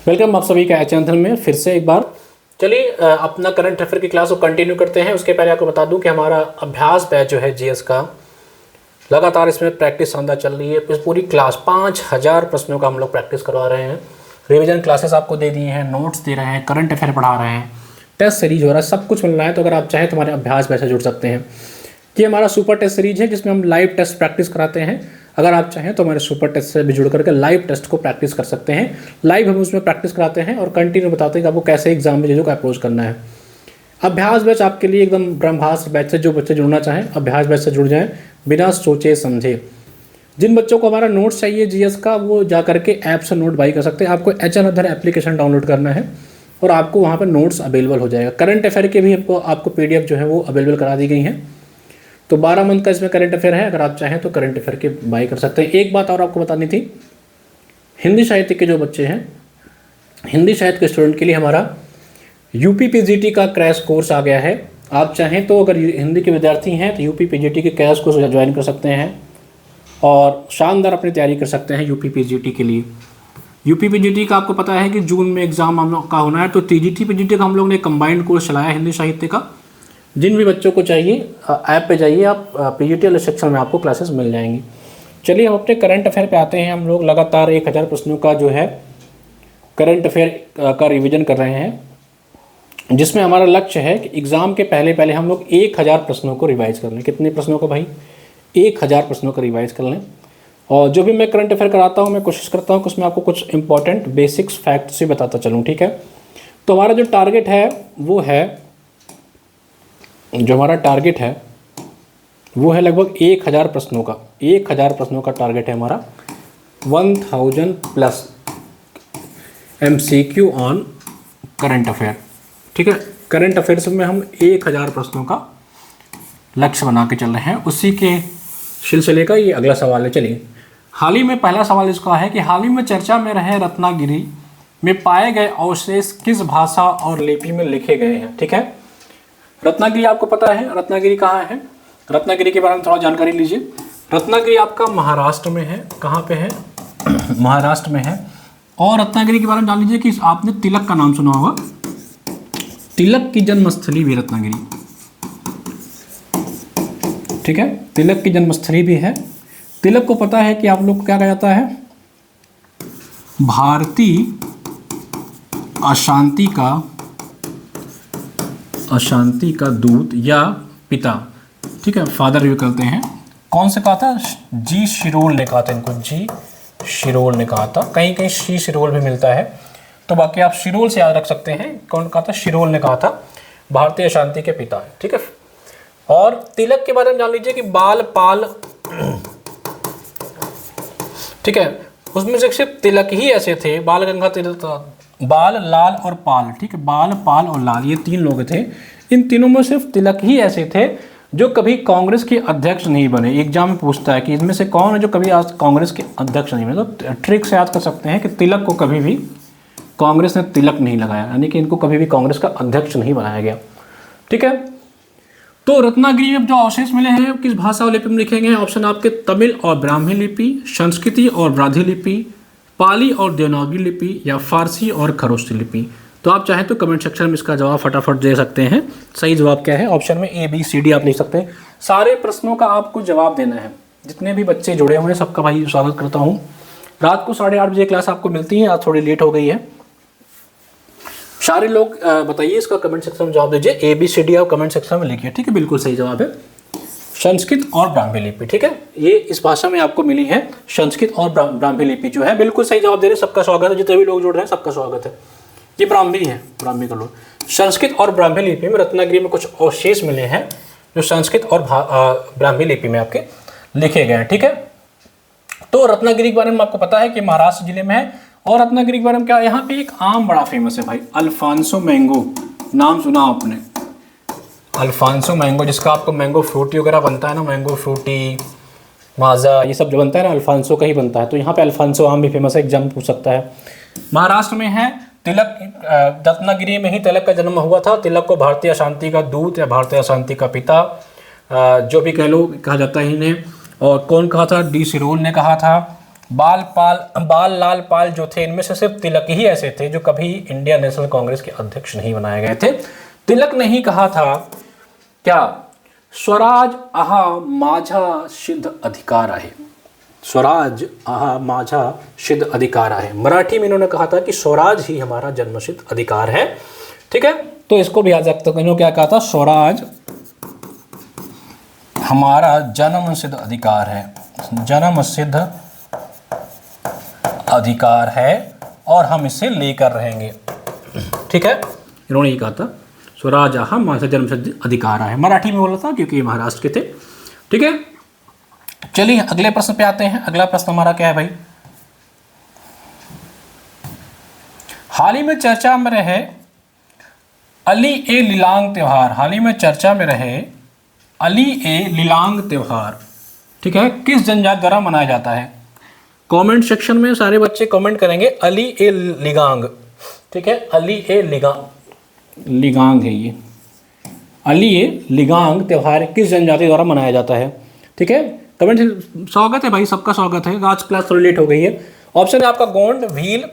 Welcome आप सभी का चैनल में फिर से एक बार। चलिए अपना करंट अफेयर की क्लास को कंटिन्यू करते हैं। उसके पहले आपको बता दूं कि हमारा अभ्यास बैच जो है जीएस का लगातार इसमें प्रैक्टिस शानदार चल रही है। इस पूरी क्लास 5000 प्रश्नों का हम लोग प्रैक्टिस करवा रहे हैं। रिवीजन क्लासेस आपको दे दिए हैं, नोट्स दे रहे हैं, करंट अफेयर पढ़ा रहे हैं, टेस्ट सीरीज हो रहा है, सब कुछ मिल रहा है। तो अगर आप चाहें तो हमारे अभ्यास बैच से जुड़ सकते हैं। ये हमारा सुपर टेस्ट सीरीज है जिसमें हम लाइव टेस्ट प्रैक्टिस कराते हैं। अगर आप चाहें तो हमारे सुपर टेस्ट से भी जुड़ करके लाइव टेस्ट को प्रैक्टिस कर सकते हैं। लाइव हम उसमें प्रैक्टिस कराते हैं और कंटिन्यू बताते हैं कि आपको कैसे एग्जाम में चीज़ों को अप्रोच करना है। अभ्यास बैच आपके लिए एकदम ब्रह्मास्त्र बैच से जो बच्चे जुड़ना चाहें अभ्यास बैच से जुड़ जाएं बिना सोचे समझे। जिन बच्चों को हमारा नोट्स चाहिए जीएस का वो जा करके ऐप से नोट बाई कर सकते हैं। आपको एचएन एप्लीकेशन डाउनलोड करना है और आपको वहाँ पर नोट्स अवेलेबल हो जाएगा। करंट अफेयर के भी आपको पीडीएफ जो है वो अवेलेबल करा दी गई हैं। तो 12 मंथ का इसमें करंट अफेयर है। अगर आप चाहें तो करंट अफेयर के बाई कर सकते हैं। एक बात और आपको बतानी थी, हिंदी साहित्य के जो बच्चे हैं, हिंदी साहित्य के स्टूडेंट के लिए हमारा यूपीपीजीटी का क्रैश कोर्स आ गया है। आप चाहें तो अगर हिंदी के विद्यार्थी हैं तो यूपीपीजीटी के क्रैश कोर्स ज्वाइन कर सकते हैं और शानदार अपनी तैयारी कर सकते हैं यूपीपीजीटी के लिए। यूपीपीजीटी का आपको पता है कि जून में एग्जाम हम लोग का होना है। तो टीजीटी पीजीटी का हम लोग ने कंबाइंड कोर्स चलाया हिंदी साहित्य का। जिन भी बच्चों को चाहिए ऐप पे जाइए आप, पीजीटी वाले सेक्शन में आपको क्लासेस मिल जाएंगी। चलिए हम अपने करंट अफेयर पे आते हैं। हम लोग लगातार 1000 प्रश्नों का जो है करंट अफेयर का रिवीजन कर रहे हैं, जिसमें हमारा लक्ष्य है कि एग्ज़ाम के पहले हम लोग 1000 प्रश्नों को रिवाइज़ कर लें। कितने प्रश्नों को भाई? 1000 प्रश्नों को रिवाइज़ कर लें। और जो भी मैं करंट अफेयर कराता हूँ मैं कोशिश करता हूँ कि उसमें आपको कुछ इंपॉर्टेंट बेसिक्स फैक्ट्स भी बताता चलूँ, ठीक है। तो हमारा जो टारगेट है वो है लगभग 1000 प्रश्नों का। 1000 प्रश्नों का टारगेट है हमारा। 1000 plus MCQ on current affair, ठीक है। करंट अफेयर्स में हम 1000 प्रश्नों का लक्ष्य बना के चल रहे हैं। उसी के सिलसिले का ये अगला सवाल है। चलिए, हाल ही में पहला सवाल इसका है कि हाल ही में चर्चा में रहे रत्नागिरी में पाए गए अवशेष किस भाषा और लिपि में लिखे गए हैं, ठीक है। रत्नागिरी आपको पता है, रत्नागिरी कहाँ है? रत्नागिरी के बारे में थोड़ा जानकारी लीजिए। रत्नागिरी आपका महाराष्ट्र में है। कहाँ पे है? महाराष्ट्र में है। और रत्नागिरी के बारे में जान लीजिए कि आपने तिलक का नाम सुना होगा। तिलक की जन्मस्थली भी रत्नागिरी, ठीक है। तिलक की जन्मस्थली भी है। तिलक को पता है कि आप लोग को क्या कहा जाता है? भारतीय अशांति का दूत या पिता, ठीक है, फादर भी करते हैं। कौन से कहा था? जी शिरोल ने कहा था इनको। जी शिरोल ने कहा था। कहीं कहीं शी शिरोल भी मिलता है, तो बाकी आप शिरोल से याद रख सकते हैं। कौन कहा था? शिरोल ने कहा था। भारतीय अशांति के पिता है, ठीक है। और तिलक के बारे में जान लीजिए कि बाल पाल, ठीक है, उसमें से सिर्फ तिलक ही ऐसे थे। बाल गंगा तिलक, बाल, लाल और पाल, ठीक है, बाल, पाल और लाल, ये 3 लोग थे। इन तीनों में सिर्फ तिलक ही ऐसे थे जो कभी कांग्रेस के अध्यक्ष नहीं बने। एग्जाम में पूछता है कि इनमें से कौन है जो कभी आज कांग्रेस के अध्यक्ष नहीं बने। तो ट्रिक से याद कर सकते हैं कि तिलक को कभी भी कांग्रेस ने तिलक नहीं लगाया, यानी कि इनको कभी भी कांग्रेस का अध्यक्ष नहीं बनाया गया, ठीक है। तो रत्नागिरी में जो अवशेष मिले हैं किस भाषा और लिपि में लिखे गए हैं? ऑप्शन आपके तमिल और ब्राह्मी लिपि, संस्कृति और ब्राह्मी लिपि, पाली और देवनागरी लिपि, या फारसी और खरोष्टी लिपि। तो आप चाहें तो कमेंट सेक्शन में इसका जवाब फटाफट दे सकते हैं। सही जवाब क्या है? ऑप्शन में ABCD आप लिख सकते हैं। सारे प्रश्नों का आपको जवाब देना है। जितने भी बच्चे जुड़े हुए हैं सबका भाई स्वागत करता हूँ। रात को 8:30 बजे क्लास आपको मिलती है। आज थोड़ी लेट हो गई है। सारे लोग बताइए, इसका कमेंट सेक्शन में जवाब दीजिए। ABCD आप कमेंट सेक्शन में लिखिए, ठीक है। बिल्कुल सही जवाब है संस्कृत और ब्राह्मी लिपि, ठीक है। ये इस भाषा में आपको मिली है संस्कृत और ब्राह्मी लिपि जो है। बिल्कुल सही जवाब दे रहे हैं, सबका स्वागत है। जितने भी लोग जुड़ रहे हैं सबका स्वागत है। ये ब्राह्मी है, ब्राह्मी का लोग। संस्कृत और ब्राह्मी लिपि में रत्नागिरी में कुछ अवशेष मिले हैं जो संस्कृत और ब्राह्मी लिपि में आपके लिखे गए हैं, ठीक है। तो रत्नागिरी के बारे में आपको पता है कि महाराष्ट्र जिले में है। और रत्नागिरी के बारे में क्या, यहाँ पे एक आम बड़ा फेमस है भाई, अल्फांसो मैंगो। नाम सुना आपने? अल्फांसो मैंगो, जिसका आपको मैंगो फ्रूटी वगैरह बनता है ना, मैंगो फ्रूटी, माजा, ये सब जो बनता है ना अल्फांसो का ही बनता है। तो यहाँ पे अल्फांसो आम भी फेमस है, एग्जाम पूछ सकता है। महाराष्ट्र में है। तिलक, रत्नागिरी में ही तिलक का जन्म हुआ था। तिलक को भारतीय अशांति का दूत या भारतीय अशांति का पिता जो भी कह लो कहा जाता है इन्हें। और कौन कहा था? डी शिरोल ने कहा था। बाल लाल पाल जो थे, इनमें से सिर्फ तिलक ही ऐसे थे जो कभी इंडियन नेशनल कांग्रेस के अध्यक्ष नहीं बनाए गए थे। तिलक ने ही कहा था क्या, स्वराज आहा माझा सिद्ध अधिकार आहे, स्वराज आहा माझा सिद्ध अधिकार आहे। मराठी में इन्होंने कहा था कि स्वराज ही हमारा जन्मसिद्ध अधिकार है। ठीक है, तो इसको भी याद रखते हो। इन्होंने क्या कहा था, स्वराज हमारा जन्म सिद्ध अधिकार है, जन्म सिद्ध अधिकार है और हम इसे लेकर रहेंगे। ठीक है, इन्होंने ये कहा था स्वराज आहा माझा जन्म सिद्ध अधिकार है। मराठी में बोला था क्योंकि ये महाराष्ट्र के थे। ठीक है, चलिए अगले प्रश्न पे आते हैं। अगला प्रश्न हमारा क्या है भाई, हाल ही में चर्चा में रहे अली ए लिलांग त्योहार, हाल ही में चर्चा में रहे अली ए लिलांग त्योहार, ठीक है, किस जनजाति द्वारा मनाया जाता है। कमेंट सेक्शन में सारे बच्चे कमेंट करेंगे अली ए लिगांग। ठीक है, अली ए लिगांग है ये, अली ए लिगांग त्योहार किस जनजाति द्वारा मनाया जाता है। ठीक है, कमेंट। स्वागत है भाई, सबका स्वागत है। आज क्लास थोड़ी लेट हो गई है। ऑप्शन है आपका गोंड, भील,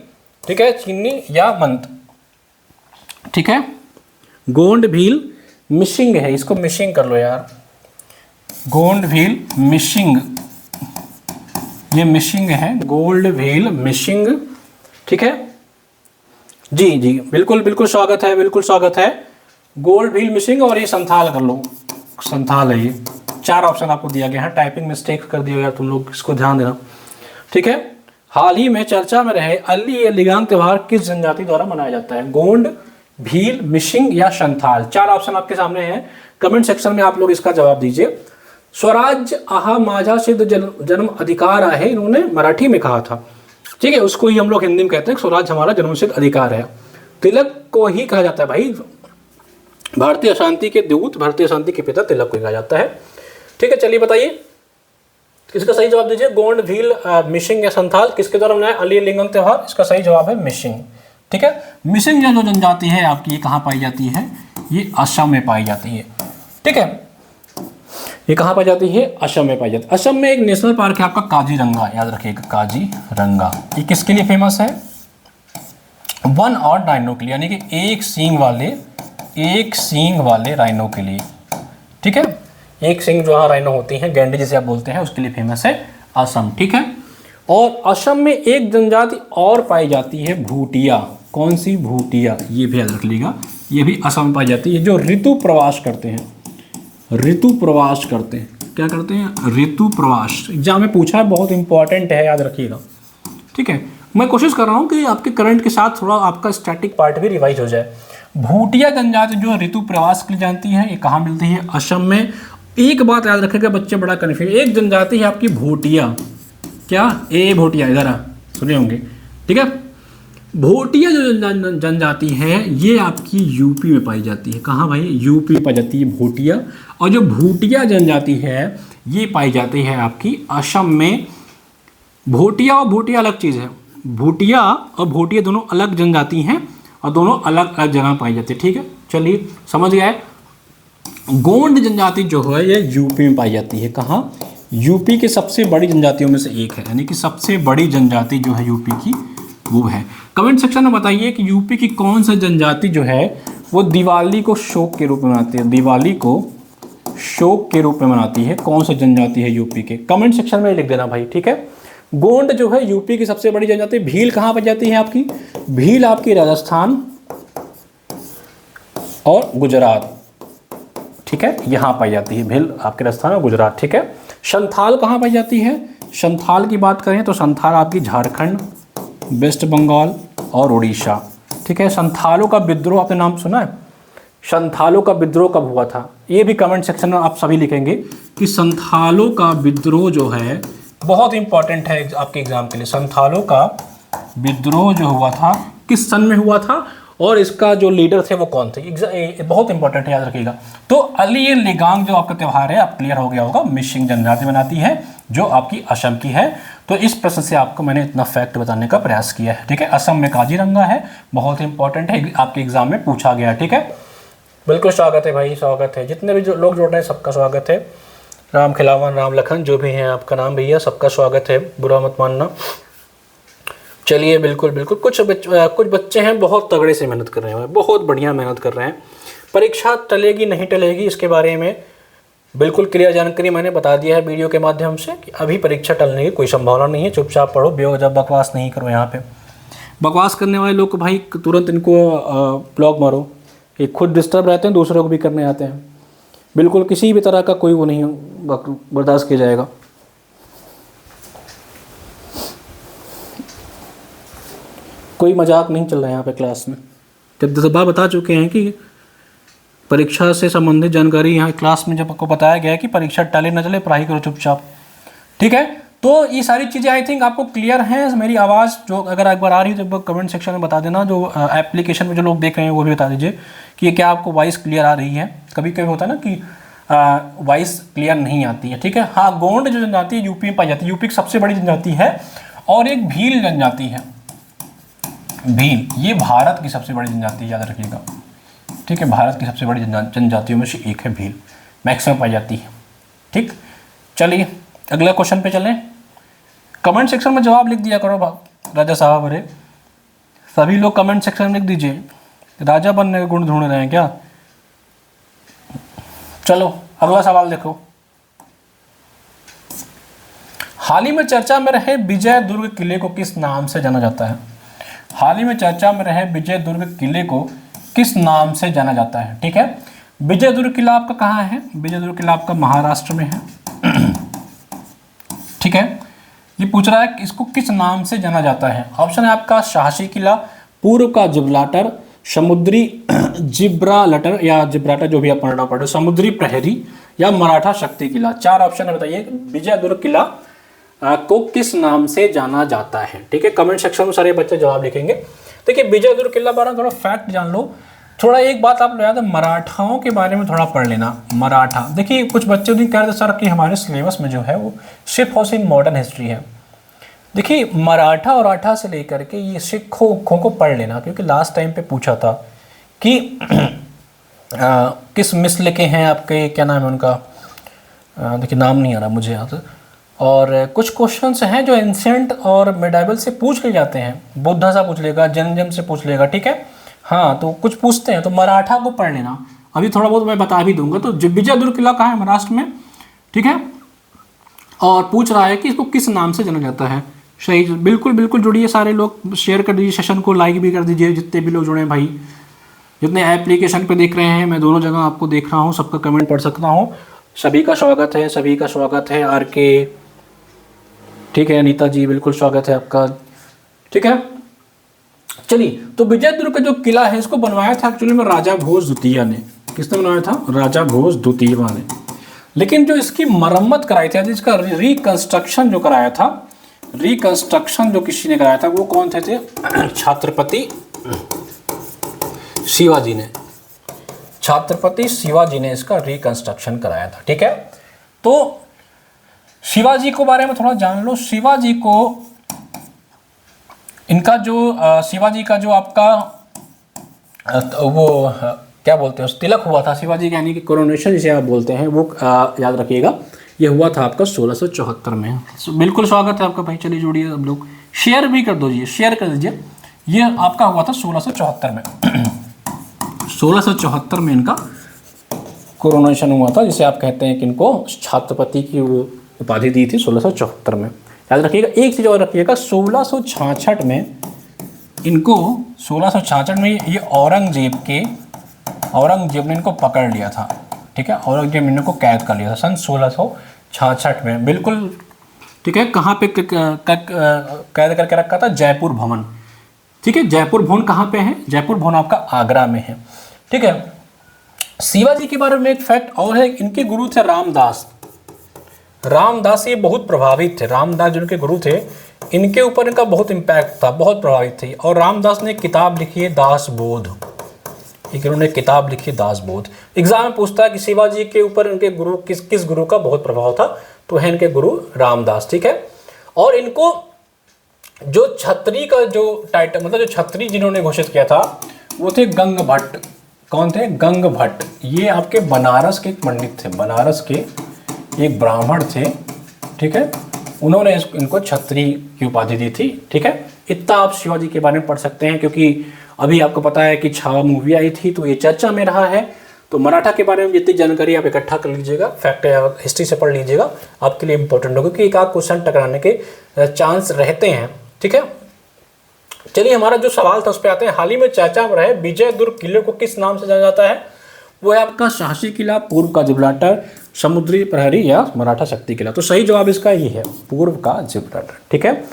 ठीक है, चीनी या मंत। ठीक है, गोंड, भील, मिशिंग है, इसको मिशिंग कर लो यार, गोंड, भील, मिशिंग, ये मिशिंग है, गोल्ड, भील, मिशिंग। ठीक है जी जी, बिल्कुल बिल्कुल स्वागत है, बिल्कुल स्वागत है। गोल्ड, भील, मिशिंग और ये संथाल कर लो, संथाल है ये। 4 ऑप्शन आपको दिया गया है, टाइपिंग मिस्टेक कर दिया गया तुम लोग, इसको ध्यान देना। ठीक है, हाल ही में चर्चा में रहे अली ए लिगांग त्योहार किस जनजाति द्वारा मनाया जाता है, गोंड, भील, मिशिंग या संथाल। 4 ऑप्शन आपके सामने हैं, कमेंट सेक्शन में आप लोग इसका जवाब दीजिए। स्वराज आहा माझा सिद्ध जन्म अधिकार आहे, इन्होंने मराठी में कहा था। ठीक है, उसको ही हम लोग हिंदी में कहते हैं स्वराज हमारा जन्मसिद्ध अधिकार है। तिलक को ही कहा जाता है भाई, भारतीय शांति के दूत, भारतीय शांति के पिता तिलक को कहा जाता है। ठीक है, चलिए बताइए किसका सही जवाब दीजिए, गोंड, भील, मिशिंग या संथाल, किसके द्वारा मनाया अली लिंगम त्योहार। इसका सही जवाब है मिशिंग। ठीक है, मिशिंग जो जनजाति है आपकी, ये कहाँ पाई जाती है, ये असम में पाई जाती है। ठीक है, ये कहाँ पाई जाती है, असम में पाई जाती है। असम में एक नेशनल पार्क है आपका काजीरंगा, याद रखिएगा काजीरंगा। ये किसके लिए फेमस है, वन और राइनो के लिए, यानी कि एक सींग वाले राइनो के लिए। ठीक है, एक सींग जो हाँ राइनो होती हैं, गैंडे जिसे आप बोलते हैं, उसके लिए फेमस है असम। ठीक है, और असम में एक जनजाति और पाई जाती है भूटिया। कौन सी, भूटिया, ये भी याद रख लीजिएगा, ये भी असम में पाई जाती है, जो ऋतु प्रवास करते हैं, ऋतु प्रवास करते हैं। क्या करते हैं, ऋतु प्रवास। एग्जाम में पूछा है, बहुत इंपॉर्टेंट है, याद रखिएगा। ठीक है, मैं कोशिश कर रहा हूँ कि आपके करंट के साथ थोड़ा आपका स्टैटिक पार्ट भी रिवाइज हो जाए। भूटिया जनजाति जो ऋतु प्रवास के लिए जानती है, ये कहाँ मिलती है, असम में। एक बात याद रखेगा बच्चे, बड़ा कन्फ्यूज, एक जनजाति है आपकी भूटिया, क्या, ए भूटिया, इधर सुने होंगे। ठीक है, भूटिया जो जनजाति है ये आपकी यूपी में पाई जाती है। कहाँ भाई, यूपी में पाई जाती है भूटिया। और जो भूटिया जनजाति है ये पाई जाती है आपकी असम में। भूटिया और भूटिया अलग चीज़ है, भूटिया और भूटिया दोनों अलग जनजाति हैं और दोनों अलग अलग जगह पाई जाती है। ठीक है, चलिए समझ गए। गोंड जनजाति जो है ये यूपी में पाई जाती है। कहाँ, यूपी की सबसे बड़ी जनजातियों में से एक है, यानी कि सबसे बड़ी जनजाति जो है यूपी की वो है। कमेंट सेक्शन में बताइए कि यूपी की कौन सा जनजाति जो है वो दिवाली को शोक के रूप में मनाती है, दिवाली को शोक के रूप में मनाती है, कौन सा जनजाति है यूपी के, कमेंट सेक्शन में लिख देना भाई। ठीक है, गोंड जो है यूपी की सबसे बड़ी जनजाति। भील कहाँ पर जाती है आपकी, भील आपकी राजस्थान और गुजरात, ठीक है, यहाँ पाई जाती है भील आपके राजस्थान और गुजरात। ठीक है, संथाल कहाँ पाई जाती है, संथाल की बात करें तो संथाल आपकी झारखंड, वेस्ट बंगाल और उड़ीसा। ठीक है, संथालों का विद्रोह आपने नाम सुना है, संथालों का विद्रोह कब हुआ था, ये भी कमेंट सेक्शन में आप सभी लिखेंगे कि संथालों का विद्रोह जो है बहुत इंपॉर्टेंट है आपके एग्जाम के लिए। संथालों का विद्रोह जो हुआ था किस सन में हुआ था और इसका जो लीडर थे वो कौन थे, बहुत इंपॉर्टेंट है, याद रखिएगा। तो अली ए लिगांग जो आपका त्यौहार है आप क्लियर हो गया होगा, मिशिंग जनजाति बनाती है जो आपकी असम की है। तो इस प्रश्न से आपको मैंने इतना फैक्ट बताने का प्रयास किया है। ठीक है, असम में काजीरंगा है, बहुत इंपॉर्टेंट है, आपके एग्जाम में पूछा गया है। ठीक है, बिल्कुल स्वागत है भाई, स्वागत है, जितने भी जो लोग जुड़ रहे हैं सबका स्वागत है। राम खिलावन, राम लखन, जो भी हैं आपका नाम भैया, सबका स्वागत है, बुरा मत मानना। चलिए बिल्कुल बिल्कुल, कुछ बच्चे हैं बहुत तगड़े से मेहनत कर रहे हैं, बहुत बढ़िया मेहनत कर रहे हैं। परीक्षा टलेगी नहीं टलेगी इसके बारे में बिल्कुल क्लियर जानकारी मैंने बता दिया है वीडियो के माध्यम से कि अभी परीक्षा टलने की कोई संभावना नहीं है। चुपचाप पढ़ो, बेवजह बकवास नहीं करो। यहाँ पे बकवास करने वाले लोग को भाई तुरंत इनको ब्लॉक मारो। ये खुद डिस्टर्ब रहते हैं, दूसरों को भी करने आते हैं। बिल्कुल किसी भी तरह का कोई वो नहीं बर्दाश्त किया जाएगा। कोई मजाक नहीं चल रहा है यहाँ पे क्लास में। जब 10 बार बता चुके हैं कि परीक्षा से संबंधित जानकारी यहाँ क्लास में जब आपको बताया गया है कि परीक्षा टले न चले, पढ़ाई करो चुपचाप, ठीक है। तो ये सारी चीज़ें आई थिंक आपको क्लियर हैं। मेरी आवाज़ जो अगर एक बार आ रही है तो कमेंट सेक्शन में बता देना। जो एप्लीकेशन में जो लोग देख रहे हैं वो भी बता दीजिए कि क्या आपको वॉइस क्लियर आ रही है। कभी कभी होता है ना कि वॉइस क्लियर नहीं आती है, ठीक है। हाँ, गोंड जो जनजाति है यूपी में पाई जाती है, यूपी की सबसे बड़ी जनजाति है। और एक भील जनजाति है, भील, ये भारत की सबसे बड़ी जनजाति, याद रखिएगा, ठीक है। भारत की सबसे बड़ी जनजातियों में से एक है भील, मैक्सिमम पाई जाती है, ठीक। चलिए अगला क्वेश्चन पे चलें। कमेंट सेक्शन में जवाब लिख दिया करो राजा साहब। अरे सभी लोग कमेंट सेक्शन में लिख दीजिए, राजा बनने के गुण ढूंढ रहे हैं क्या। चलो अगला सवाल देखो। हाल ही में चर्चा में रहे विजय दुर्ग किले को किस नाम से जाना जाता है। हाल ही में चर्चा में रहे विजय दुर्ग किले को किस नाम से जाना जाता है, ठीक है। विजय दुर्ग किला आपका कहाँ है? विजय दुर्ग किला आपका महाराष्ट्र में है, ठीक है। ये पूछ रहा है कि इसको किस नाम से जाना जाता है। ऑप्शन है आपका शाही किला, पूर्व का जिब्राल्टर, समुद्री जिब्राल्टर या जिब्राल्टर, जो भी आप पढ़ना पड़े, समुद्री प्रहरी या मराठा शक्ति किला। 4 ऑप्शन है, बताइए विजय दुर्ग किला को किस नाम से जाना जाता है, ठीक है। कमेंट सेक्शन में सारे बच्चे जवाब लिखेंगे। देखिए विजय दुर्ग किला बारे में थोड़ा फैक्ट जान लो। थोड़ा एक बात आप याद है, मराठाओं के बारे में थोड़ा पढ़ लेना। मराठा, देखिए कुछ बच्चे नहीं कह रहे थे सर कि हमारे सिलेबस में जो है वो सिर्फ और सिर्फ मॉडर्न हिस्ट्री है। देखिए मराठा और आठा से लेकर के ये सिखों को पढ़ लेना, क्योंकि लास्ट टाइम पे पूछा था कि किस मिस्र के हैं आपके, क्या नाम है उनका, देखिए नाम नहीं आ रहा मुझे याद। और कुछ क्वेश्चंस हैं जो एंशिएंट और मिडाइवल से पूछ के जाते हैं। बुद्धा से पूछ लेगा, जन्म से पूछ लेगा, ठीक है। हाँ, तो कुछ पूछते हैं, तो मराठा को पढ़ लेना। अभी थोड़ा बहुत मैं बता भी दूंगा। तो विजय दुर्ग किला कहाँ है? महाराष्ट्र में, ठीक है। और पूछ रहा है कि इसको किस नाम से जाना जाता है। सही, बिल्कुल बिल्कुल जुड़िए सारे लोग, शेयर कर दीजिए सेशन को, लाइक भी कर दीजिए जितने भी लोग जुड़े हैं भाई। जितने एप्लीकेशन पे देख रहे हैं, मैं दोनों जगह आपको देख रहा हूँ, सबका कमेंट पढ़ सकता हूँ। सभी का स्वागत है, सभी का स्वागत है। आर के, ठीक है। अनीता जी बिल्कुल स्वागत है आपका, ठीक है। चलिए, तो विजय दुर्ग का जो किला है इसको बनवाया था एक्चुअली में राजा भोज द्वितीय ने। किसने बनवाया था? राजा भोज द्वितीय ने। लेकिन जो इसकी मरम्मत कराई थी, इसका रिकंस्ट्रक्शन जो कराया था, रिकंस्ट्रक्शन जो किसी ने कराया था वो कौन थे? छत्रपति शिवाजी ने। छत्रपति शिवाजी ने इसका रिकंस्ट्रक्शन कराया था, ठीक है। तो शिवाजी को बारे में थोड़ा जान लो। शिवाजी को, इनका जो शिवाजी का जो आपका वो क्या बोलते हैं, तिलक हुआ था शिवाजी का, यानी कि कोरोनेशन जिसे आप बोलते हैं, वो याद रखिएगा, ये हुआ था आपका 1674 में। बिल्कुल स्वागत है आपका भाई। चलिए जुड़िए अब लोग, शेयर भी कर दीजिए, शेयर कर दीजिए। ये आपका हुआ था 1674 में। 1674 में इनका कोरोनेशन हुआ था, जिसे आप कहते हैं कि इनको छत्रपति की वो उपाधि दी थी 1674 में। याद रखिएगा। एक चीज़ और रखिएगा, 1666 में इनको, 1666 में ये औरंगजेब ने इनको पकड़ लिया था, ठीक है। औरंगजेब ने इनको कैद कर लिया था सन 1666 में, बिल्कुल, ठीक है। कहाँ पे कैद करके रखा था? जयपुर भवन, ठीक है। जयपुर भवन कहाँ पे है? जयपुर भवन आपका आगरा में है, ठीक है। शिवाजी के बारे में एक फैक्ट और है, इनके गुरु थे रामदास। रामदास ये बहुत प्रभावित थे, रामदास जो इनके गुरु थे, इनके ऊपर इनका बहुत इम्पैक्ट था, बहुत प्रभावित थे। और रामदास ने एक किताब लिखी है दासबोध, एक इन्होंने किताब लिखी है दासबोध। एग्जाम में पूछता है कि शिवाजी के ऊपर इनके गुरु किस गुरु का बहुत प्रभाव था, तो है इनके गुरु रामदास, ठीक है। और इनको जो छत्री का जो टाइटल, मतलब जो छत्री जिन्होंने घोषित किया था वो थे गंग भट्ट। कौन थे? गंग भट्ट। ये आपके बनारस के एक पंडित थे, बनारस के एक ब्राह्मण थे, ठीक है, उन्होंने इनको छत्री की उपाधि दी थी, ठीक है। इतना आप शिवाजी के बारे में पढ़ सकते हैं, क्योंकि अभी आपको पता है कि छावा मूवी आई थी तो ये चर्चा में रहा है। तो मराठा के बारे में जितनी जानकारी आप इकट्ठा कर लीजिएगा, फैक्ट या हिस्ट्री से पढ़ लीजिएगा, आपके लिए इंपॉर्टेंट होगा, क्योंकि एक आध क्वेश्चन टकराने के चांस रहते हैं, ठीक है। चलिए हमारा जो सवाल था उस पर आते हैं। हाल ही में चर्चा में रहे विजयदुर्ग किले को किस नाम से जाना जाता है? वो है आपका शाही किला, पूर्व का जिब्राल्टर, समुद्री प्रहरी या मराठा शक्ति किला। तो सही जवाब इसका ये है, पूर्व का जिब्राल्टर, ठीक है।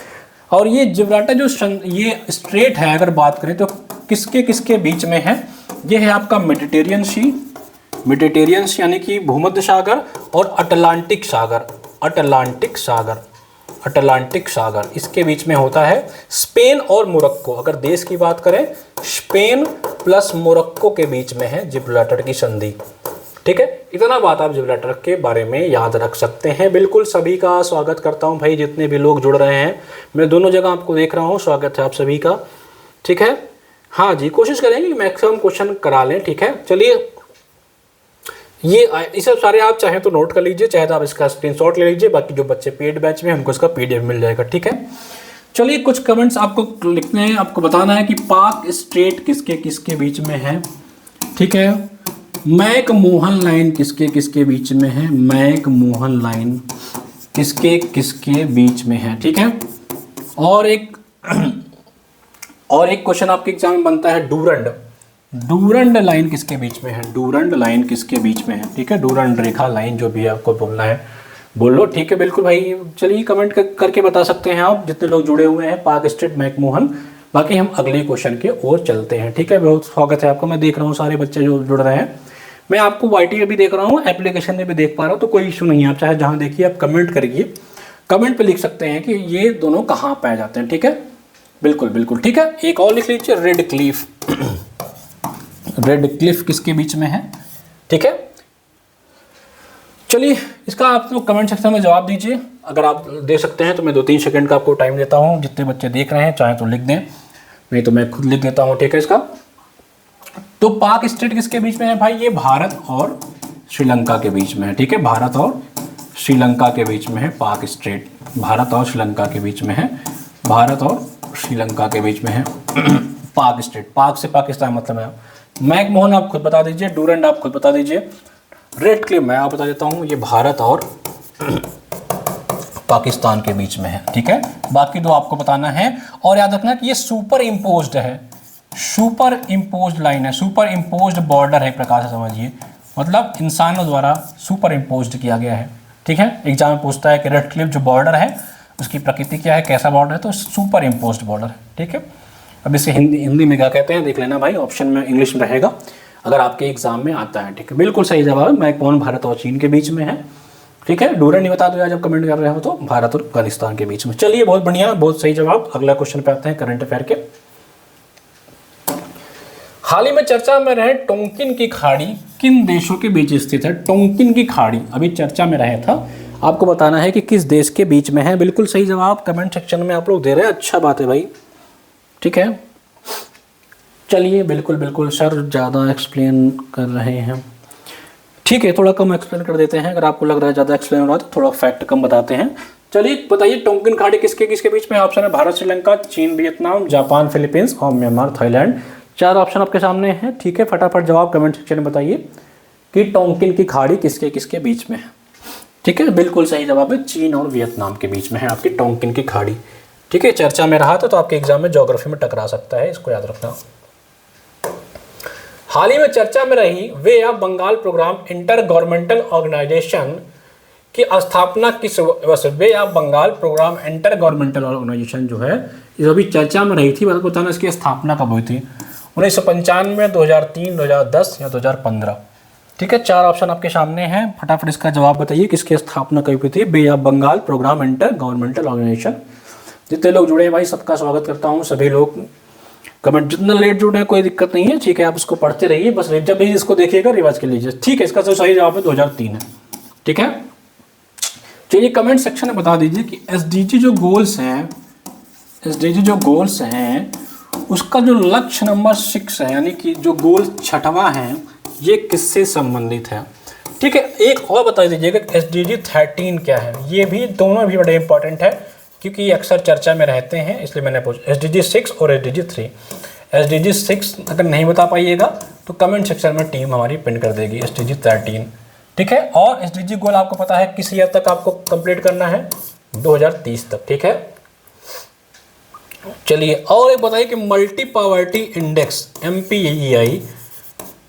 और ये जिब्राल्टर जो ये स्ट्रेट है, अगर बात करें तो किसके किसके बीच में है? ये है आपका मेडिटेरियन सी यानी कि भूमध्य सागर, और अटलांटिक सागर, अटलांटिक सागर इसके बीच में होता है। स्पेन और मोरक्को, अगर देश की बात करें, स्पेन प्लस मोरक्को के बीच में है जिब्राल्टर की संधि, ठीक है। इतना बात आप जिब्राल्टर के बारे में याद रख सकते हैं। बिल्कुल सभी का स्वागत करता हूं भाई, जितने भी लोग जुड़ रहे हैं, मैं दोनों जगह आपको देख रहा हूं, स्वागत है आप सभी का, ठीक है। हाँ जी, कोशिश करेंगे कि मैक्सिमम क्वेश्चन करा लें, ठीक है। चलिए ये सब सारे आप चाहें तो नोट कर लीजिए, चाहे तो आप इसका स्क्रीनशॉट ले लीजिए, बाकी जो बच्चे पेड बैच में उनको इसका पीडीएफ मिल जाएगा, ठीक है। चलिए कुछ कमेंट्स आपको लिखने हैं, आपको बताना है कि पाक स्ट्रेट किसके किसके बीच में है, ठीक है। मैक मोहन लाइन किसके किसके बीच में है, मैक मोहन लाइन किसके किसके बीच में है, ठीक है। और एक क्वेश्चन आपके एग्जाम में बनता है, डूरंड लाइन किसके बीच में है, डूरंड लाइन किसके बीच में है, ठीक है। डूरंड रेखा लाइन जो भी आपको बोलना है बोल लो, ठीक है, बिल्कुल भाई। चलिए कमेंट करके बता सकते हैं आप, जितने लोग जुड़े हुए हैं, पाक स्ट्रेट, मैकमोहन। बाकी हम अगले क्वेश्चन के ओर चलते हैं, ठीक है। बहुत स्वागत है आपका, मैं देख रहा हूँ सारे बच्चे जो जुड़ रहे हैं, मैं आपको वाईटी में भी देख रहा हूँ, एप्लीकेशन में भी देख पा रहा हूँ, तो कोई इशू नहीं है। आप चाहे जहाँ देखिए आप कमेंट करिए, कमेंट पे लिख सकते हैं कि ये दोनों कहाँ पाए जाते हैं, ठीक है। बिल्कुल बिल्कुल, ठीक है। एक और लिख लीजिए, रेड क्लिफ किसके बीच में है, ठीक है। चलिए इसका आप लोग कमेंट सेक्शन में जवाब दीजिए, अगर आप दे सकते हैं तो मैं 2-3 सेकंड का आपको टाइम देता हूं। जितने बच्चे देख रहे हैं चाहे तो लिख दें, नहीं तो मैं खुद लिख देता हूं, ठीक है। इसका तो पाक स्टेट किसके बीच में है भाई? ये भारत और श्रीलंका के बीच में है, ठीक है। भारत और श्रीलंका के बीच में है पाक स्टेट, भारत और श्रीलंका के बीच में है, भारत और श्रीलंका के बीच में है पाक स्टेट। पाक से पाकिस्तान मतलब है। मैकमोहन आप खुद बता दीजिए, डूरंड आप खुद बता दीजिए, रेड क्लिफ मैं आप बता देता हूँ, ये भारत और पाकिस्तान के बीच में है, ठीक है। बाकी दो आपको बताना है, और याद रखना कि ये सुपर इम्पोज्ड है, सुपर इम्पोज्ड लाइन है, सुपर इम्पोज्ड बॉर्डर है एक प्रकार से समझिए, मतलब इंसानों द्वारा सुपर इम्पोज्ड किया गया है, ठीक है। एग्जाम में पूछता है कि रेड क्लिफ जो बॉर्डर है उसकी प्रकृति क्या है, कैसा बॉर्डर है, तो सुपर इम्पोज्ड बॉर्डर है, ठीक है। अब इसे हिंदी में क्या कहते हैं देख लेना भाई, ऑप्शन में इंग्लिश में रहेगा अगर आपके एग्जाम में आता है, ठीक है। बिल्कुल सही जवाब है, मैकमोहन भारत और चीन के बीच में है, ठीक है। डूरंड नहीं बता दो जब कमेंट कर रहे हो तो, भारत और अफगानिस्तान के बीच में। चलिए बहुत बढ़िया, बहुत सही जवाब। अगला क्वेश्चन पे आते हैं करंट अफेयर के। हाल ही में चर्चा में रहे टोंकिन की खाड़ी किन देशों के बीच स्थित है? टोंकिन की खाड़ी अभी चर्चा में रहा था, आपको बताना है कि किस देश के बीच में है। बिल्कुल सही जवाब कमेंट सेक्शन में आप लोग दे रहे हैं, अच्छा बात है भाई, ठीक है। चलिए बिल्कुल बिल्कुल सर, ज़्यादा एक्सप्लेन कर रहे हैं, ठीक है, थोड़ा कम एक्सप्लेन कर देते हैं। अगर आपको लग रहा है ज़्यादा एक्सप्लेन हो रहा है तो थोड़ा फैक्ट कम बताते हैं। चलिए बताइए, टोंकिन खाड़ी किसके किसके बीच में? ऑप्शन है भारत श्रीलंका, चीन वियतनाम, जापान फिलीपींस और म्यांमार थाईलैंड। 4 ऑप्शन आपके सामने हैं, ठीक है। फटाफट जवाब कमेंट सेक्शन में बताइए कि टोंकिन की खाड़ी किसके किसके बीच में है, ठीक है। बिल्कुल सही जवाब है, चीन और वियतनाम के बीच में है आपकी टोंकिन की खाड़ी, ठीक है। चर्चा में रहा था तो आपके एग्जाम में ज्योग्राफी में टकरा सकता है, इसको याद रखना। हाल ही में चर्चा में रही bay of Bengal programme inter governmental organisation की स्थापना किस वर्ष? Bay of Bengal programme inter governmental organisation जो है ये अभी चर्चा में रही थी, बताना इसकी स्थापना कब हुई थी? 1995, 2003, 2010 या 2015, ठीक है। 4 ऑप्शन आपके सामने हैं, फटाफट इसका जवाब बताइए किसकी स्थापना कब हुई थी? Bay of Bengal programme inter governmental organisation. जितने लोग जुड़े हैं भाई सबका स्वागत करता हूँ, सभी लोग कमेंट, जितना लेट जुड़े हैं कोई दिक्कत नहीं है, ठीक है। आप इसको पढ़ते रहिए, बस जब भी इसको देखिएगा रिवाइज कर लीजिए, ठीक है। इसका तो सही जवाब है 2003 है, ठीक है। चलिए कमेंट सेक्शन में बता दीजिए कि एसडीजी जो गोल्स हैं, एसडीजी जो गोल्स हैं उसका जो लक्ष्य नंबर 6 है, यानी कि जो गोल 6वां है, ये किससे संबंधित है, ठीक है, एक और बता दीजिएगा SDG 13 क्या है। ये भी दोनों भी बड़े इंपॉर्टेंट है क्योंकि ये अक्सर चर्चा में रहते हैं, इसलिए मैंने पूछा SDG 6 और SDG 3। SDG 6 अगर नहीं बता पाइएगा तो कमेंट सेक्शन में टीम हमारी पिन कर देगी SDG 13। ठीक है, और SDG गोल आपको पता है किस ईयर तक आपको कंप्लीट करना है, 2030 तक। ठीक है, चलिए और एक बताइए कि मल्टी पॉवर्टी इंडेक्स MPEI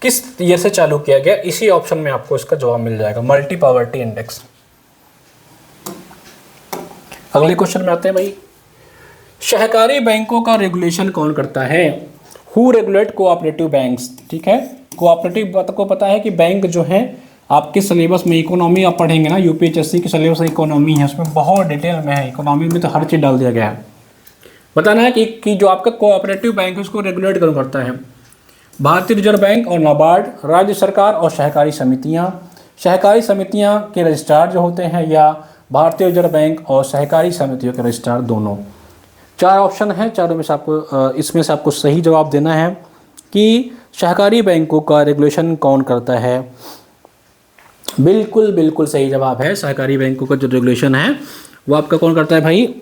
किस ईयर से चालू किया गया। इसी ऑप्शन में आपको इसका जवाब मिल जाएगा, मल्टी पॉवर्टी इंडेक्स। अगले क्वेश्चन में आते हैं भाई, सहकारी बैंकों का रेगुलेशन कौन करता है। Who regulate cooperative banks. ठीक है, कोऑपरेटिव को पता है कि बैंक जो है आपके सिलेबस में, इकोनॉमी आप पढ़ेंगे ना, UPSSC के सिलेबस में इकोनॉमी है, उसमें बहुत डिटेल में है। इकोनॉमी में तो हर चीज़ डाल दिया गया है। बताना है कि जो आपका कोऑपरेटिव बैंक है उसको रेगुलेट कौन करता है। भारतीय रिजर्व बैंक और नाबार्ड, राज्य सरकार और सहकारी समितियां। सहकारी समितियां के रजिस्ट्रार जो होते हैं, या भारतीय रिजर्व बैंक और सहकारी समितियों के रजिस्ट्रार, दोनों। 4 ऑप्शन हैं, चारों में से आपको इसमें से आपको सही जवाब देना है कि सहकारी बैंकों का रेगुलेशन कौन करता है। बिल्कुल बिल्कुल सही जवाब है, सहकारी बैंकों का जो रेगुलेशन है वो आपका कौन करता है भाई।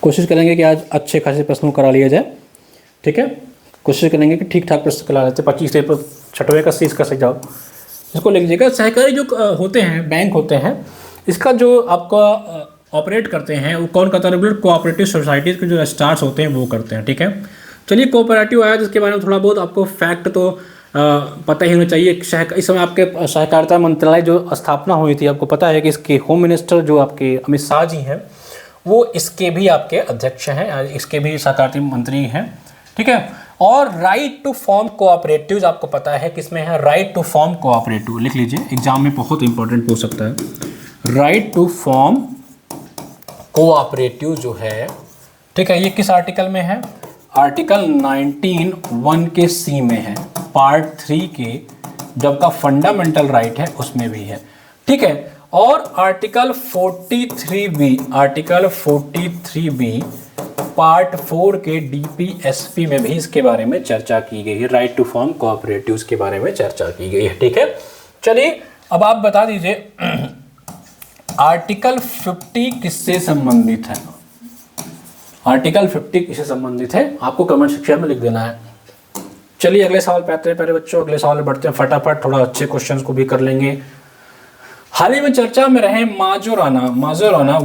कोशिश करेंगे कि आज अच्छे खासे प्रश्नों करा लिया जाए। ठीक है, कोशिश करेंगे कि ठीक ठाक प्रश्न करा लेते। 25 पर 6वें का 30 का सही जवाब इसको लिख लीजिएगा। सहकारी जो होते हैं बैंक होते हैं, इसका जो आपका ऑपरेट करते हैं वो कौन करता है, रेगुलेट कोऑपरेटिव सोसाइटीज़ के जो रजिस्ट्रार्स होते हैं वो करते हैं। ठीक है, चलिए कोऑपरेटिव आया जिसके बारे में थोड़ा बहुत आपको फैक्ट तो पता ही होना चाहिए। इस समय आपके सहकारिता मंत्रालय जो स्थापना हुई थी, आपको पता है कि इसके होम मिनिस्टर जो आपके अमित शाह जी हैं वो इसके भी आपके अध्यक्ष हैं, इसके भी सहकारिता मंत्री हैं। ठीक है, और राइट टू फॉर्म कोऑपरेटिव्स आपको पता है किसमें है, राइट टू फॉर्म कोऑपरेटिव। लिख लीजिए, एग्जाम में बहुत इंपॉर्टेंट पूछ सकता है। राइट टू फॉर्म कोऑपरेटिव जो है, ठीक है, ये किस आर्टिकल में है, आर्टिकल 19(1) के C में है, पार्ट 3 के जब का फंडामेंटल राइट है उसमें भी है। ठीक है, और article 43B, article 43B part 4 के DPSP में भी इसके बारे में चर्चा की गई है, राइट टू फॉर्म कोऑपरेटिव्स के बारे में चर्चा की गई है। ठीक है, चलिए अब आप बता दीजिए आर्टिकल 50 किससे संबंधित है। आर्टिकल 50 किससे संबंधित है, आपको कमेंट सेक्शन में लिख देना है। चलिए अगले सवाल पे आते हैं प्यारे बच्चों, अगले सवाल में बढ़ते हैं फटाफट, थोड़ा अच्छे क्वेश्चंस को भी कर लेंगे। हाल ही में चर्चा में रहे माजोराना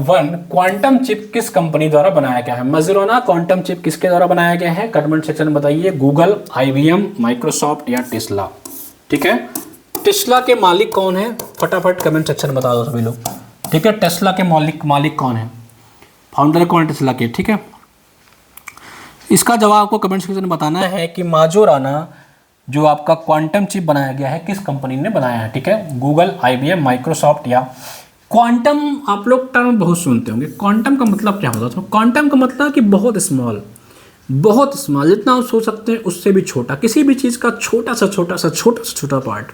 1 क्वांटम चिप किस कंपनी द्वारा बनाया गया है। माजोराना क्वांटम चिप किसके द्वारा बनाया गया है, कमेंट सेक्शन में बताइए। गूगल, IBM, माइक्रोसॉफ्ट या टेस्ला। ठीक है, टेस्ला के मालिक कौन है, फटाफट कमेंट सेक्शन में बता दो सभी लोग। ठीक है, टेस्ला के मालिक कौन है, फाउंडर कौन है टेस्ला के। ठीक है, इसका जवाब आपको कमेंट सेक्शन में बताना है कि माजोराना जो आपका क्वांटम चिप बनाया गया है किस कंपनी ने बनाया है। ठीक है, गूगल, IBM, माइक्रोसॉफ्ट या। क्वांटम आप लोग टर्म बहुत सुनते होंगे, क्वांटम का मतलब क्या होता है। तो क्वांटम का मतलब कि बहुत स्मॉल, जितना आप सोच सकते हैं उससे भी छोटा, किसी भी चीज़ का छोटा सा part,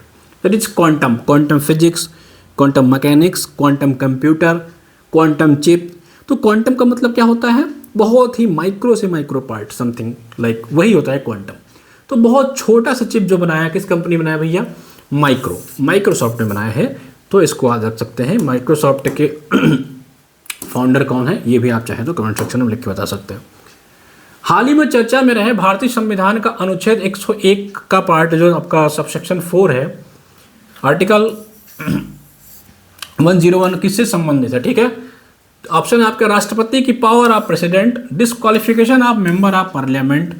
that is quantum. Quantum physics, quantum mechanics, quantum computer, quantum chip. तो क्वांटम का मतलब क्या होता है, बहुत ही माइक्रो से माइक्रो पार्ट, समथिंग लाइक वही होता है क्वांटम। तो बहुत छोटा सा चिप जो बनाया, किस कंपनी बनाया भैया, माइक्रोसॉफ्ट ने बनाया है। तो इसको याद रख सकते हैं। माइक्रोसॉफ्ट के फाउंडर कौन है, ये भी आप चाहें तो कमेंट सेक्शन में लिख के बता सकते हैं। हाल ही में चर्चा में रहे भारतीय संविधान का अनुच्छेद 101 का पार्ट जो आपका सबसेक्शन 4 है, आर्टिकल 101 किससे संबंधित है। ठीक है, ऑप्शन है आपके राष्ट्रपति की power of president, disqualification of member of parliament,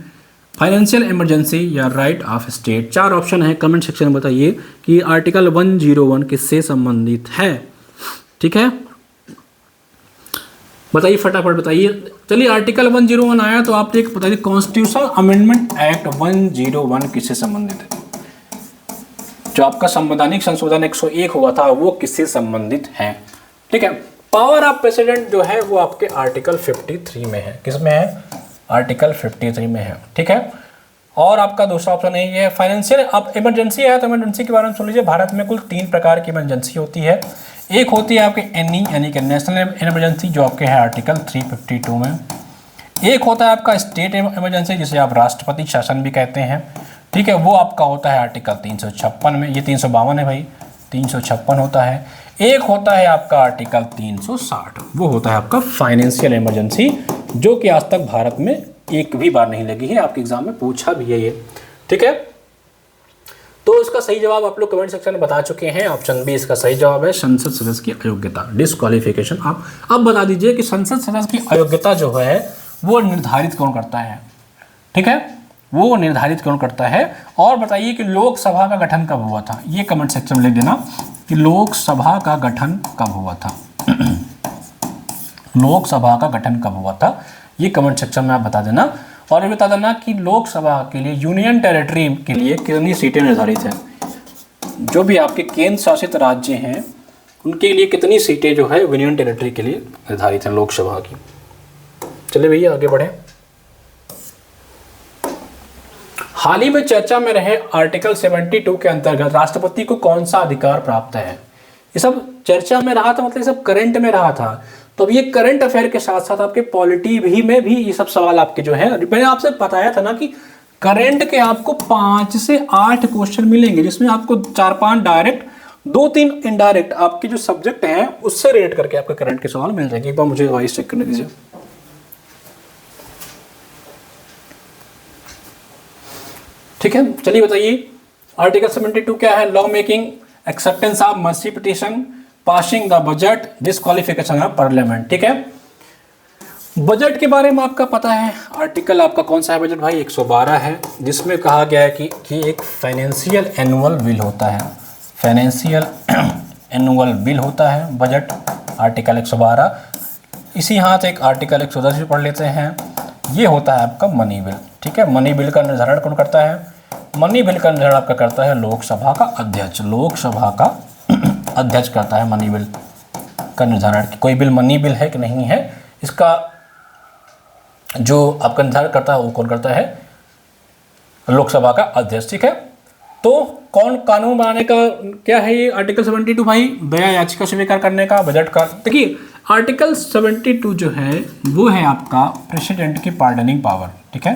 financial emergency या राइट ऑफ स्टेट। 4 ऑप्शन है, कमेंट सेक्शन में बताइए कि आर्टिकल 101 किससे संबंधित है। ठीक है, बताइए फटाफट बताइए। चलिए आर्टिकल 101 आया तो आप एक बताइए कॉन्स्टिट्यूशनल अमेंडमेंट एक्ट 101 किससे संबंधित है। जो आपका संवैधानिक संशोधन 101 हुआ था वो किससे संबंधित है। ठीक है, पावर ऑफ प्रेसिडेंट जो है वो आपके आर्टिकल 53 में है। किस में है, आर्टिकल 53 में है। ठीक है, और आपका दूसरा ऑप्शन यही है फाइनेंशियल। अब इमरजेंसी है तो इमरजेंसी के बारे में सुन लीजिए। भारत में कुल 3 प्रकार की इमरजेंसी होती है। एक होती है आपके एनई यानी कि नेशनल इमरजेंसी जो आपके है आर्टिकल 352 में। एक होता है आपका स्टेट इमरजेंसी जिसे आप राष्ट्रपति शासन भी कहते हैं। ठीक है, वो आपका होता है आर्टिकल 356 में, ये 352 है भाई, 356 होता है। एक होता है आपका आर्टिकल 360, वो होता है आपका फाइनेंशियल इमरजेंसी, जो कि आज तक भारत में एक भी बार नहीं लगी है, आपके एग्जाम में पूछा भी है ये। ठीक है, तो इसका सही जवाब आप लोग कमेंट सेक्शन में बता चुके हैं, ऑप्शन बी इसका सही जवाब है, संसद सदस्य की अयोग्यता, डिस्क्वालिफिकेशन। आप अब बता दीजिए कि संसद सदस्य की अयोग्यता जो है वो निर्धारित कौन करता है। ठीक है, वो निर्धारित कौन करता है, और बताइए कि लोकसभा का गठन कब हुआ था, ये कमेंट सेक्शन में लिख देना कि लोकसभा का गठन कब हुआ था। लोकसभा का गठन कब हुआ था, ये कमेंट सेक्शन में आप बता देना। और ये बता देना कि लोकसभा के लिए, यूनियन टेरिटरी के लिए कितनी सीटें निर्धारित हैं, जो भी आपके केंद्र शासित राज्य हैं उनके लिए कितनी सीटें जो है यूनियन टेरिटरी के लिए निर्धारित हैं लोकसभा की। चलिए भैया आगे बढ़े। हाल ही में चर्चा में रहे आर्टिकल 72 के अंतर्गत राष्ट्रपति को कौन सा अधिकार प्राप्त है। ये सब चर्चा में रहा था, मतलब ये सब करंट में रहा था। तो अब ये करंट अफेयर के साथ साथ आपके पॉलिटी भी में भी ये सब सवाल आपके जो है, मैंने आपसे बताया था ना कि करंट के आपको 5 से 8 क्वेश्चन मिलेंगे, जिसमें आपको 4-5 डायरेक्ट, 2-3 इनडायरेक्ट आपके जो सब्जेक्ट हैं उससे रिलेट करके आपके करंट के सवाल मिल जाएंगे। एक बार मुझे वॉइस चेक करने दीजिए। ठीक है, चलिए बताइए आर्टिकल 72 क्या है। Law making, acceptance of mercy petition, passing the budget, disqualification of parliament. ठीक है, बजट के बारे में आपका पता है, आर्टिकल आपका कौन सा है बजट भाई, 112 है, जिसमें कहा गया है कि एक फाइनेंशियल एनुअल बिल होता है, फाइनेंशियल एनुअल बिल होता है बजट, आर्टिकल 112। इसी हाथ एक आर्टिकल 110 भी पढ़ लेते हैं, ये होता है आपका मनी बिल। ठीक है, मनी बिल का निर्धारण कौन करता है, मनी बिल का निर्धारण आपका करता है लोकसभा का अध्यक्ष, लोकसभा का अध्यक्ष करता है मनी बिल का निर्धारण, कि कोई बिल मनी बिल है कि नहीं है, इसका जो आपका निर्धारण करता है वो कौन करता है, लोकसभा का अध्यक्ष। ठीक है, तो कौन कानून बनाने का क्या है ये आर्टिकल 72 भाई, दया याचिका स्वीकार करने का, बजट का। देखिए आर्टिकल 72 जो है वो है आपका प्रेसिडेंट की पार्डनिंग पावर। ठीक है,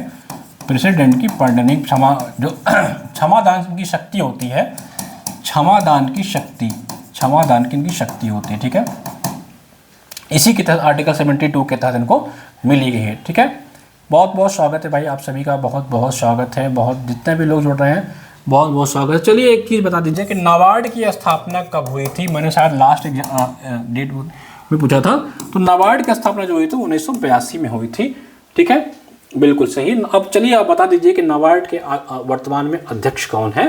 प्रेसिडेंट की पार्डनिंग, क्षमा जो क्षमादान की शक्ति होती है, क्षमादान की शक्ति, क्षमादान की इनकी शक्ति होती है। ठीक है, इसी के तहत आर्टिकल 72 के तहत इनको मिली गई है। ठीक है, बहुत बहुत स्वागत है भाई आप सभी का, बहुत बहुत स्वागत है, बहुत जितने भी लोग जुड़ रहे हैं बहुत बहुत स्वागत है। चलिए एक चीज़ बता दीजिए कि नाबार्ड की स्थापना कब हुई थी, मैंने शायद लास्ट डेट में पूछा था, तो नाबार्ड की स्थापना जो हुई थी 1982 में हुई थी। ठीक है, बिल्कुल सही। अब चलिए आप बता दीजिए कि नाबार्ड के वर्तमान में अध्यक्ष कौन है।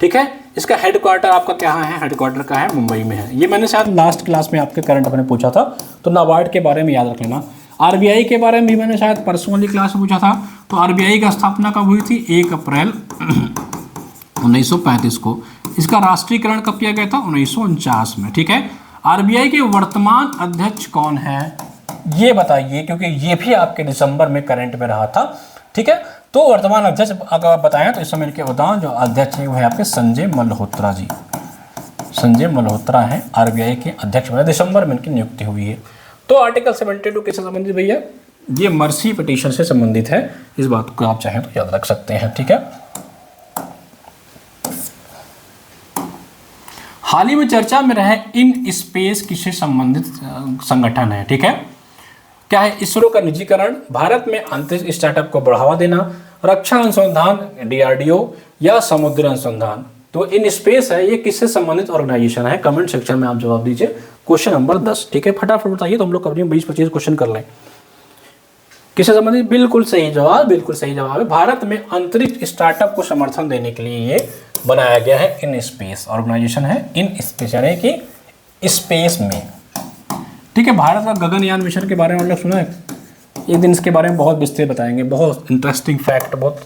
ठीक है, इसका हेडक्वार्टर आपका क्या है, हेडक्वार्टर का है मुंबई में है, ये मैंने शायद लास्ट क्लास में आपके करंट में पूछा था, तो नाबार्ड के बारे में याद रख लेना। आरबीआई के बारे में भी मैंने शायद परसों वाली क्लास में पूछा था, तो आरबीआई की स्थापना कब हुई थी, 1 अप्रैल 1935 को। इसका राष्ट्रीयकरण कब किया गया था, 1949 में। ठीक है, आरबीआई के वर्तमान अध्यक्ष कौन है ये बताइए, क्योंकि ये भी आपके दिसंबर में करंट में रहा था। ठीक है, तो वर्तमान अध्यक्ष अगर आप बताएं तो इस समय इनके बताऊं, जो अध्यक्ष है वो है आपके संजय मल्होत्रा जी, संजय मल्होत्रा हैं आरबीआई के अध्यक्ष में, दिसंबर में इनकी नियुक्ति हुई है। तो आर्टिकल 72 किससे संबंधित भैया, ये मर्सी पिटीशन से संबंधित है, इस बात को आप चाहें तो याद रख सकते हैं। ठीक है, हाल ही में चर्चा में रहे इन स्पेस किससे संबंधित संगठन है। ठीक है, क्या है, इसरो का निजीकरण, भारत में अंतरिक्ष स्टार्टअप को बढ़ावा देना, रक्षा अनुसंधान डीआरडीओ, या समुद्र अनुसंधान। तो इन स्पेस है ये किससे संबंधित ऑर्गेनाइजेशन है, कमेंट सेक्शन में आप जवाब दीजिए। Question number 10। ठीक है, फटाफट बताइए तो हम लोग कभी 20-25 क्वेश्चन कर लें। किससे संबंधित, बिल्कुल सही जवाब, बिल्कुल सही जवाब है, भारत में अंतरिक्ष स्टार्टअप को समर्थन देने के लिए ये बनाया गया है, इन स्पेस ऑर्गेनाइजेशन है, इन स्पेस यानी कि स्पेस में। ठीक है, भारत का गगनयान मिशन के बारे में आपने सुना है, एक दिन इसके बारे में बहुत विस्तृत बताएंगे, बहुत इंटरेस्टिंग फैक्ट, बहुत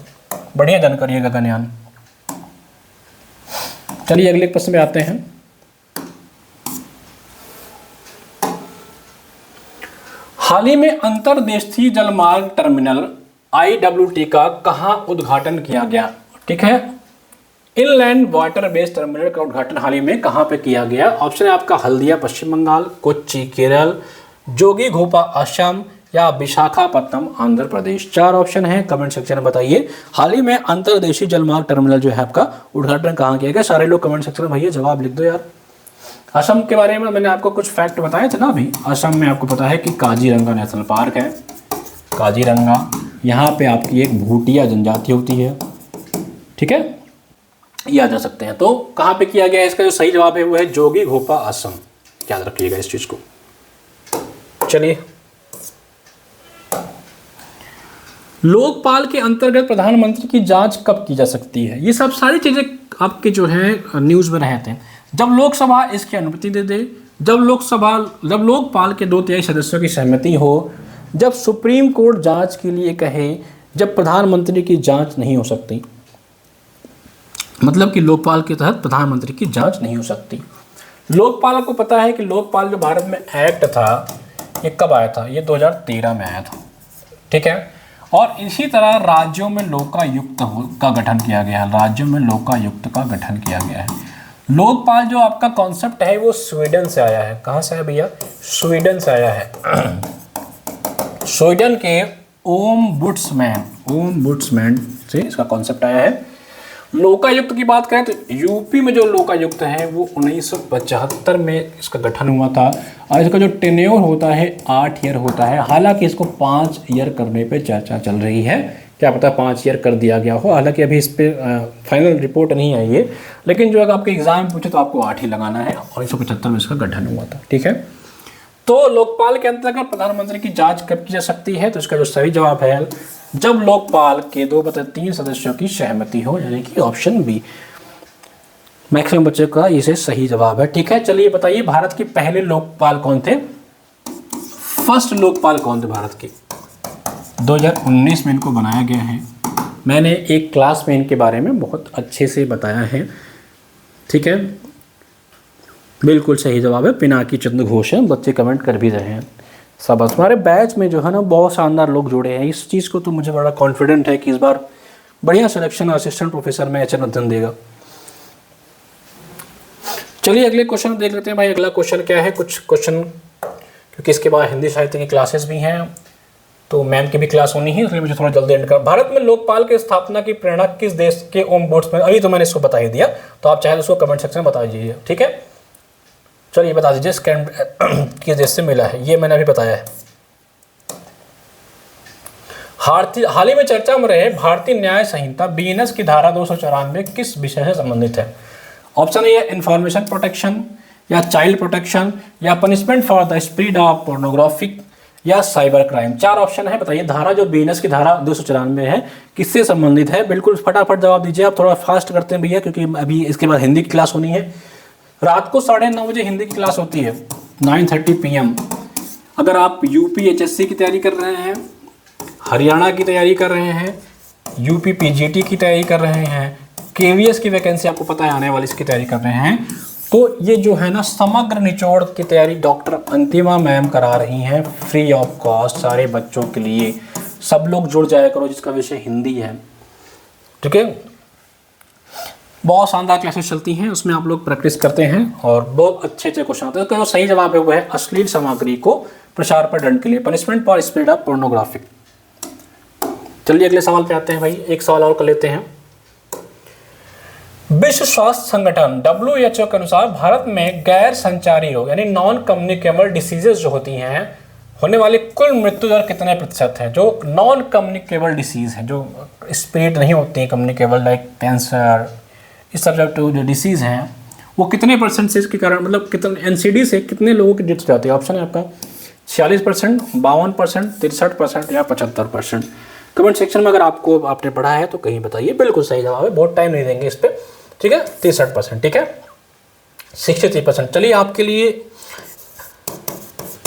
बढ़िया जानकारी है गगनयान। चलिए अगले प्रश्न में आते हैं। हाल ही में अंतर्देशीय जलमार्ग टर्मिनल IWT का कहां उद्घाटन किया गया। ठीक है, इनलैंड वाटर बेस्ड टर्मिनल का उद्घाटन हाल ही में कहां पे किया गया। ऑप्शन है आपका हल्दिया पश्चिम बंगाल, कोच्चि केरल, जोगीघोपा असम, या विशाखापट्टनम आंध्र प्रदेश। 4 ऑप्शन हैं, कमेंट सेक्शन में बताइए। हाल ही में अंतर्देशीय जलमार्ग टर्मिनल जो है आपका उद्घाटन कहाँ किया गया? सारे लोग कमेंट सेक्शन में भैया जवाब लिख दो यार। असम के बारे में मैंने आपको कुछ फैक्ट बताए थे ना अभी। असम में आपको पता है कि काजीरंगा नेशनल पार्क है, काजीरंगा। यहाँ पे आपकी एक भूटिया जनजाति होती है, ठीक है, ये आ जा सकते हैं। तो कहाँ पे किया गया है? इसका जो सही जवाब है वो है जोगी घोपा असम। याद रखिएगा इस चीज को। चलिए, लोकपाल के अंतर्गत प्रधानमंत्री की जांच कब की जा सकती है? ये सब सारी चीजें आपके जो है न्यूज में रहते हैं। जब लोकसभा इसकी अनुमति दे दे, जब लोकपाल के 2/3 सदस्यों की सहमति हो, जब सुप्रीम कोर्ट जांच के लिए कहे, जब प्रधानमंत्री की जांच नहीं हो सकती। मतलब कि लोकपाल के तहत प्रधानमंत्री की जांच नहीं हो सकती। लोकपाल को पता है कि लोकपाल जो भारत में एक्ट था ये कब आया था? ये 2013 में आया था, ठीक है। और इसी तरह राज्यों में लोकायुक्त का गठन किया गया है। राज्यों में लोकायुक्त का गठन किया गया है। लोकपाल जो आपका कॉन्सेप्ट है वो स्वीडन से आया है। कहाँ से आया भैया? स्वीडन से आया है। स्वीडन के ओम्बुड्समैन से इसका कॉन्सेप्ट आया है। लोकायुक्त की बात करें तो यूपी में जो लोकायुक्त है वो 1975 में इसका गठन हुआ था और इसका जो टेन्योर होता है 8 ईयर होता है। हालांकि इसको 5 ईयर करने पे चर्चा चल रही है, क्या पता 5 ईयर कर दिया गया हो। हालांकि अभी इस पर फाइनल रिपोर्ट नहीं आई है, लेकिन जो अगर आपके एग्जाम पूछे तो आपको 8 ही लगाना है। 1975 में इसका गठन हुआ था, ठीक है। तो लोकपाल के अंतर्गत प्रधानमंत्री की जांच कब की जा सकती है? तो इसका जो सही जवाब है जब लोकपाल के 2/3 सदस्यों की सहमति हो, यानी कि ऑप्शन बी। मैक्सिमम बच्चों का इसे सही जवाब है, ठीक है। चलिए बताइए, भारत के पहले लोकपाल कौन थे? फर्स्ट लोकपाल कौन थे भारत के? 2019 में इनको बनाया गया है। मैंने एक क्लास में इनके बारे में बहुत अच्छे से बताया है, ठीक है। बिल्कुल सही जवाब है पिनाकी चंद्र घोष है। बच्चे कमेंट कर भी रहे हैं। सब हमारे बैच में जो है ना बहुत शानदार लोग जुड़े हैं। इस चीज़ को तो मुझे बड़ा कॉन्फिडेंट है कि इस बार बढ़िया सिलेक्शन असिस्टेंट प्रोफेसर में एच नंदन देगा। चलिए अगले क्वेश्चन देख लेते हैं भाई। अगला क्वेश्चन क्या है? कुछ क्वेश्चन, क्योंकि इसके बाद हिंदी साहित्य की क्लासेस भी हैं तो मैम की भी क्लास होनी है, इसलिए मुझे थोड़ा जल्दी एंड कर। भारत में लोकपाल की स्थापना की प्रेरणा किस देश के ओम्बुड्समैन? अभी तो मैंने इसको बता ही दिया, तो आप चाहे उसको कमेंट सेक्शन में बता दीजिए, ठीक है। चलिए बता दीजिए किस देश से मिला है, ये मैंने अभी बताया है। हाल ही में चर्चा में रहे भारतीय न्याय संहिता बीएनएस की धारा 294 किस विषय से संबंधित है? ऑप्शन ए इंफॉर्मेशन प्रोटेक्शन, या चाइल्ड प्रोटेक्शन, या punishment for the spread of pornographic, या साइबर क्राइम। 4 ऑप्शन है, बताइए। धारा जो बीएनएस की धारा 294 है किससे संबंधित है? बिल्कुल फटाफट जवाब दीजिए। आप थोड़ा फास्ट करते हैं भैया, क्योंकि अभी इसके बाद हिंदी की क्लास होनी है। रात को 9:30 बजे हिंदी की क्लास होती है, 9:30 PM। अगर आप यूपी HSC की तैयारी कर रहे हैं, हरियाणा की तैयारी कर रहे हैं, यूपी PGT की तैयारी कर रहे हैं, KVS की वैकेंसी आपको पता है आने वाली, इसकी तैयारी कर रहे हैं, तो ये जो है ना समग्र निचोड़ की तैयारी डॉक्टर अंतिमा मैम करा रही हैं फ्री ऑफ कॉस्ट सारे बच्चों के लिए। सब लोग जुड़ जाया करो जिसका विषय हिंदी है, ठीक है। बहुत शानदार क्लासेस चलती हैं, उसमें आप लोग प्रैक्टिस करते हैं और बहुत अच्छे क्वेश्चन आते हैं। तो सही जवाब है वो है अश्लील सामग्री को प्रसार पर दंड के लिए, punishment for spread of pornographic. चलिए अगले सवाल पे आते हैं भाई। एक सवाल और कर लेते हैं। विश्व स्वास्थ्य संगठन WHO के अनुसार भारत में गैर संचारी रोग यानी नॉन कम्युनिकेबल डिसीजेज जो होती हैं, होने वाली कुल मृत्यु दर कितने प्रतिशत है? जो नॉन कम्युनिकेबल डिसीज है, जो स्प्रेड नहीं होती है, कम्युनिकेबल लाइक कैंसर, इस सब जो डिसीज़ हैं वो कितने परसेंट से इसके कारण, मतलब कितने NCD से कितने लोगों की डेथ जाती है? ऑप्शन है आपका 46%, 52%, 63% या 75%। कमेंट सेक्शन में अगर आपने पढ़ा है तो कहीं बताइए। बिल्कुल सही जवाब है, बहुत टाइम नहीं देंगे इस पर, ठीक है। 63%, ठीक है, 63%। चलिए आपके लिए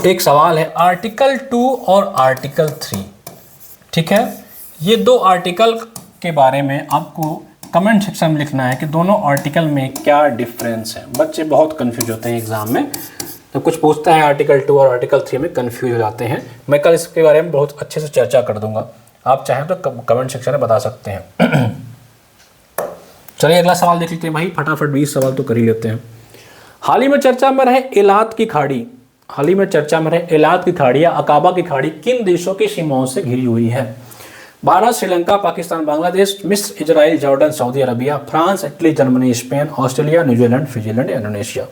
एक सवाल है, आर्टिकल 2 और आर्टिकल 3, ठीक है। ये 2 आर्टिकल के बारे में आपको कमेंट सेक्शन में लिखना है कि दोनों आर्टिकल में क्या डिफरेंस है। बच्चे बहुत कंफ्यूज होते हैं एग्जाम में, तो कुछ पूछता है आर्टिकल 2 और आर्टिकल 3 में कंफ्यूज हो जाते हैं। मैं कल इसके बारे में बहुत अच्छे से चर्चा कर दूंगा, आप चाहें तो कमेंट सेक्शन में बता सकते हैं। चलिए अगला सवाल देख लेते हैं भाई, फटाफट 20 सवाल तो कर ही लेते हैं। हाल ही में चर्चा में रहे एलात की खाड़ी हाल ही में चर्चा में रहे एलात की खाड़ी या अकाबा की खाड़ी किन देशों की सीमाओं से घिरी हुई है? भारत, श्रीलंका, पाकिस्तान, बांग्लादेश, मिस्र, Israel, Jordan, Saudi Arabia, France, Italy, Germany, Spain, Australia, New Zealand, फिजीलैंड, इंडोनेशिया।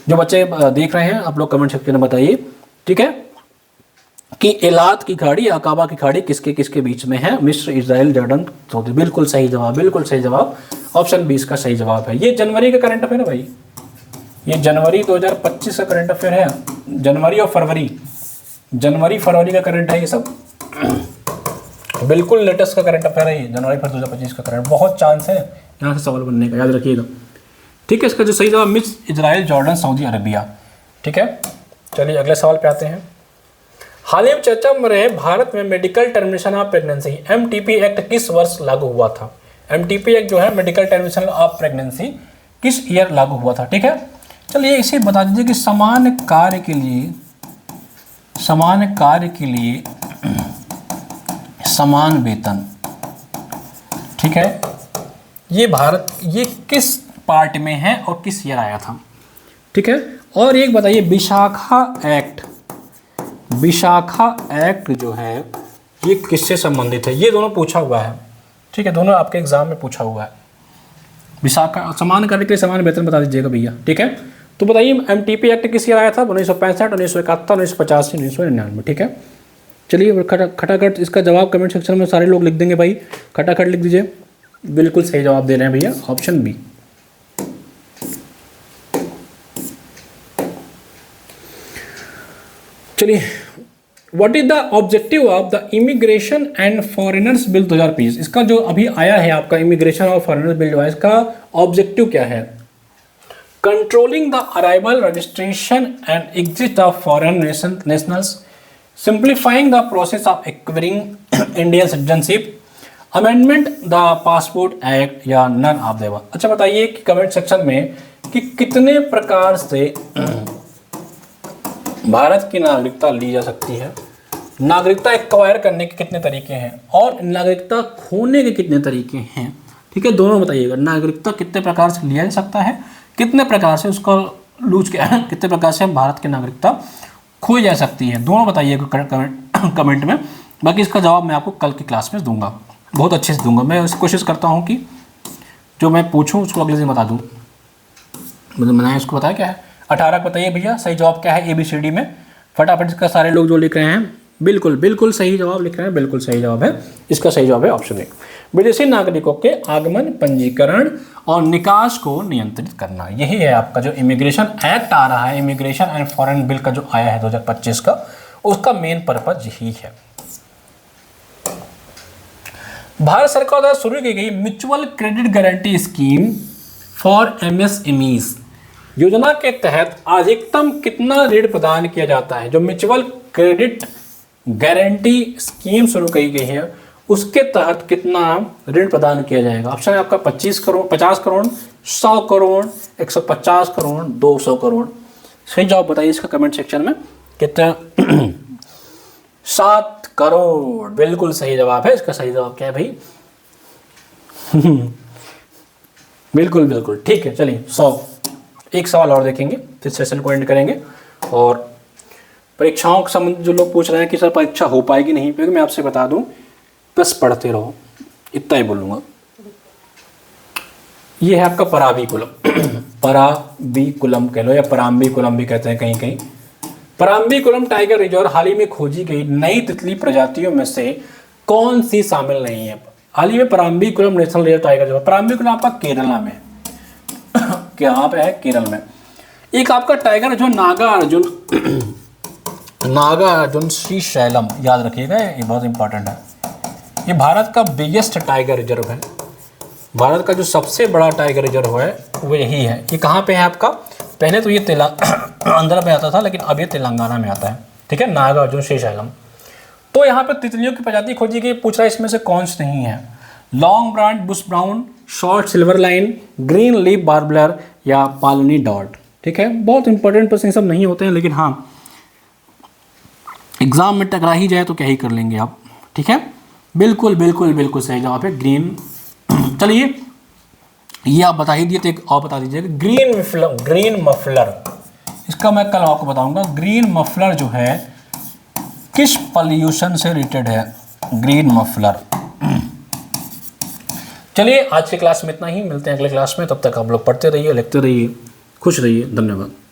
जो बच्चे देख रहे हैं आप लोग कमेंट सेक्शन में बताइए, ठीक है, कि एलात की खाड़ी, अकाबा की खाड़ी किसके किसके बीच में है? मिस्र, इजराइल, जॉर्डन, सऊदी। बिल्कुल सही जवाब, बिल्कुल सही जवाब, ऑप्शन 20 का सही जवाब है। ये जनवरी का करंट अफेयर है भाई, ये जनवरी 2025 का करंट अफेयर है। जनवरी और फरवरी, जनवरी फरवरी का करंट है ये सब, बिल्कुल लेटेस्ट का करंट अफेयर है ये, जनवरी फरवरी 2025 का करंट। बहुत चांस है यहाँ से सवाल बनने का, याद रखिएगा, ठीक है। इसका जो सही जवाब मिस्र, इजराइल, जॉर्डन, सऊदी अरबिया, ठीक है। चलिए अगले सवाल पे आते हैं। हाल ही में चर्चा में रहे भारत में medical termination of pregnancy MTP act किस वर्ष लागू हुआ था? MTP एक्ट जो है मेडिकल टर्मिनेशन ऑफ प्रेगनेंसी किस ईयर लागू हुआ था? ठीक है, चलिए इसे बता दीजिए कि समान कार्य के लिए समान वेतन, ठीक है, ये भारत, ये किस पार्ट में है और किस ईयर आया था? ठीक है, और एक बताइए विशाखा एक्ट जो है ये किससे संबंधित है? ये दोनों पूछा हुआ है, ठीक है, दोनों आपके एग्जाम में पूछा हुआ है। विशाखा, समान कार्य के लिए समान वेतन बता दीजिएगा भैया, ठीक है। तो बताइए MTP एक्ट किस ईयर आया था? 1965, 1971, 1985, 1999, ठीक है। चलिए खटाखट इसका जवाब कमेंट सेक्शन में सारे लोग लिख देंगे भाई, खटाखट लिख दीजिए। बिल्कुल सही जवाब दे रहे हैं भैया, ऑप्शन बी। चलिए, what is the objective of the immigration and foreigners bill 2020? इसका जो अभी आया है आपका इमिग्रेशन और फॉरेनर्स बिल जो है, इसका ऑब्जेक्टिव क्या है? Controlling the arrival, registration and exit of foreign nationals, simplifying the process of acquiring Indian citizenship, amendment the passport act, या नन ऑफ द अबव। अच्छा बताइए कि कमेंट सेक्शन में कि कितने प्रकार से भारत की नागरिकता ली जा सकती है, नागरिकता एक्वायर करने के कितने तरीके हैं और नागरिकता खोने के कितने तरीके हैं, ठीक है, दोनों बताइएगा। नागरिकता कितने प्रकार से लिया जा सकता है, कितने प्रकार से उसका लूज क्या है, कितने प्रकार से भारत की नागरिकता खोई जा सकती है, दोनों बताइएगा कमेंट में। बाकी इसका जवाब मैं आपको कल की क्लास में दूंगा, बहुत अच्छे से दूंगा। मैं कोशिश करता हूँ कि जो मैं पूछूँ उसको अगले दिन बता दूँ। मतलब मैंने इसको बताया क्या है 18 बताइए भैया सही जवाब क्या है ABCD में, फटाफट इसका सारे लोग जो लिख रहे हैं बिल्कुल सही जवाब लिख रहे हैं, बिल्कुल सही जवाब है, इसका सही जवाब है ऑप्शन ए। विदेशी नागरिकों के आगमन, पंजीकरण और निकास को नियंत्रित करना, यही है आपका जो इमिग्रेशन एक्ट आ रहा है, इमिग्रेशन एंड फॉरेन बिल का जो आया है 2025 का, उसका मेन पर्पज यही है। भारत सरकार द्वारा शुरू की गई mutual credit guarantee scheme for MSMEs योजना के तहत अधिकतम कितना ऋण प्रदान किया जाता है? जो म्यूचुअल क्रेडिट गारंटी स्कीम शुरू की गई है उसके तहत कितना ऋण प्रदान किया जाएगा? ऑप्शन है आपका 25 करोड़, 50 करोड़, 100 करोड़, 150 करोड़, 200 करोड़। सही जवाब बताइए इसका कमेंट सेक्शन में कितना? 7 करोड़, बिल्कुल सही जवाब है। इसका सही जवाब क्या है भाई? बिल्कुल ठीक है। चलिए 100, एक सवाल और देखेंगे फिर सेशन को एंड करेंगे। और परीक्षाओं के संबंध जो लोग पूछ रहे हैं कि सर परीक्षा हो पाएगी नहीं पाएगी, मैं आपसे बता दूं बस पढ़ते रहो, इतना ही बोलूँगा। ये है आपका पराबीकुलम पराबीकुलम कह लो या पराम्बीकुलम भी कहते हैं कहीं कहीं। पराम्बीकुलम टाइगर रिजर्व हाल ही में खोजी गई नई तितली प्रजातियों में से कौन सी शामिल नहीं है? हाल ही में पराम्बीकुलम नेशनल रिजर्व टाइगर रिजर्व, पराम्बीकुलम आपका केरला में कहाँ पे है? केरल में। एक आपका टाइगर जो नागा अर्जुन श्रीशैलम, याद रखिएगा ये बहुत इंपॉर्टेंट है। ये भारत का बिगेस्ट टाइगर रिजर्व है, भारत का जो सबसे बड़ा टाइगर रिजर्व है वो यही है। ये कहाँ पे है आपका? पहले तो ये आंध्र में आता था लेकिन अब ये तेलंगाना में आता है, ठीक है, नागा अर्जुन श्रीशैलम। तो यहाँ पे तितलियों की प्रजाति खोजी गई, पूछ रहा है इसमें से कौन सी नहीं है? Long brand bush brown, short silver line, green leaf warbler या पालनी डॉट, ठीक है। बहुत इंपॉर्टेंट प्रश्न सब नहीं होते हैं लेकिन हाँ एग्जाम में टकरा ही जाए तो क्या ही कर लेंगे आप, ठीक है। बिल्कुल सही जवाब है ग्रीन। चलिए ये आप बता ही दिए तो एक और बता दीजिएगा, ग्रीन मफलर, इसका इसका मैं कल आपको बताऊंगा। ग्रीन मफलर जो है किस पॉल्यूशन से रिलेटेड है, ग्रीन मफलर। चलिए आज की क्लास में इतना ही, मिलते हैं अगले क्लास में। तब तक आप लोग पढ़ते रहिए, लिखते रहिए, खुश रहिए। धन्यवाद।